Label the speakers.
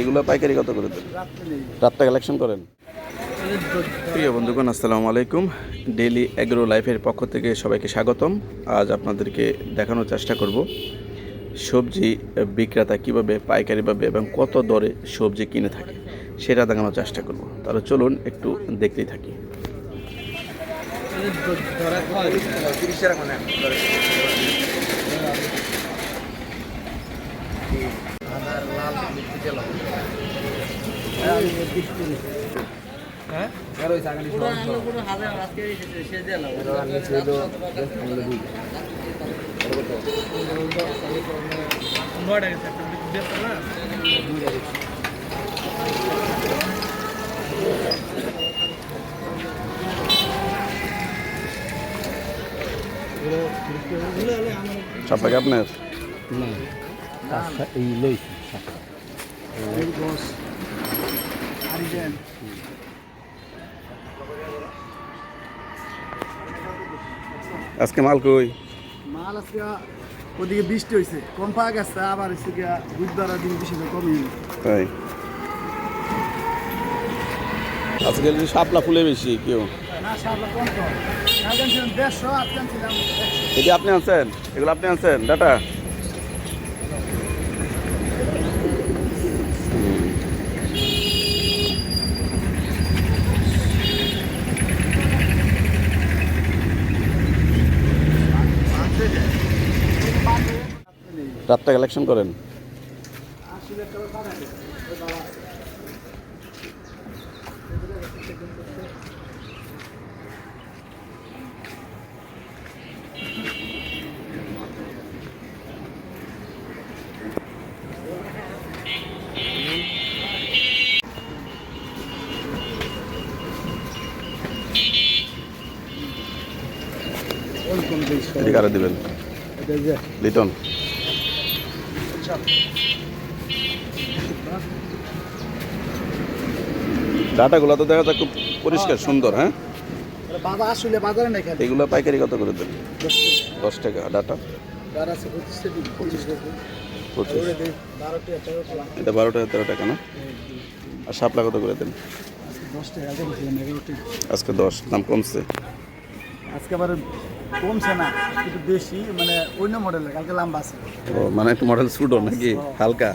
Speaker 1: এগুলো পাইকারি কত করে দেন? রাতটা কালেকশন করেন। প্রিয় বন্ধুগণ, আসসালামু আলাইকুম। ডেইলি এগ্রো লাইফের পক্ষ থেকে সবাইকে স্বাগতম। আজ আপনাদেরকে দেখানোর চেষ্টা করব সবজি বিক্রেতা কীভাবে পাইকারিভাবে এবং কত দরে সবজি কিনে থাকে সেটা দেখানোর চেষ্টা করব। তাহলে চলুন একটু দেখতেই থাকি। সাপটাকে আপনার আজকে মাল কই?
Speaker 2: মাল আজকে ওদিকে বৃষ্টি হয়েছে, কম পাওয়া গেছে। আবার হচ্ছে গিয়া বুধবার দিন বেশি কমই
Speaker 1: তাই। আজকে শাপলা ফুলে বেশি কেউ
Speaker 2: না, সাপলা কম তো। কালকে আনছিলাম 150, আজকে আনছিলাম 100।
Speaker 1: এটি আপনি আনছেন? এগুলো আপনি আনছেন ডাটা? রাতটা কালেকশন করেন। এদিকে আরো দিবেন লিটন। ডাটাগুলো তো দেখা যায় খুব পরিষ্কার সুন্দর। হ্যাঁ,
Speaker 2: বাবা আসলে বাজারে নাই খালি।
Speaker 1: এগুলো পাইকারি কত করে দেন? 10 টাকা। ডাটা
Speaker 2: আছে 25 টাকা।
Speaker 1: 25।
Speaker 2: 12 টাকা।
Speaker 1: এটা 12 টাকা 13 টাকা না? আর শাপলা কত করে দেন?
Speaker 2: 10 টাকা। আগে দিছিলাম 11 টাকা।
Speaker 1: আজকে 10, দাম কমছে।
Speaker 2: আজকে আবার কমছে না, একটু বেশি, মানে অন্য মডেলের। কালকে লম্বা আছে।
Speaker 1: ও মানে একটু মডেল সুডো নাকি হালকা?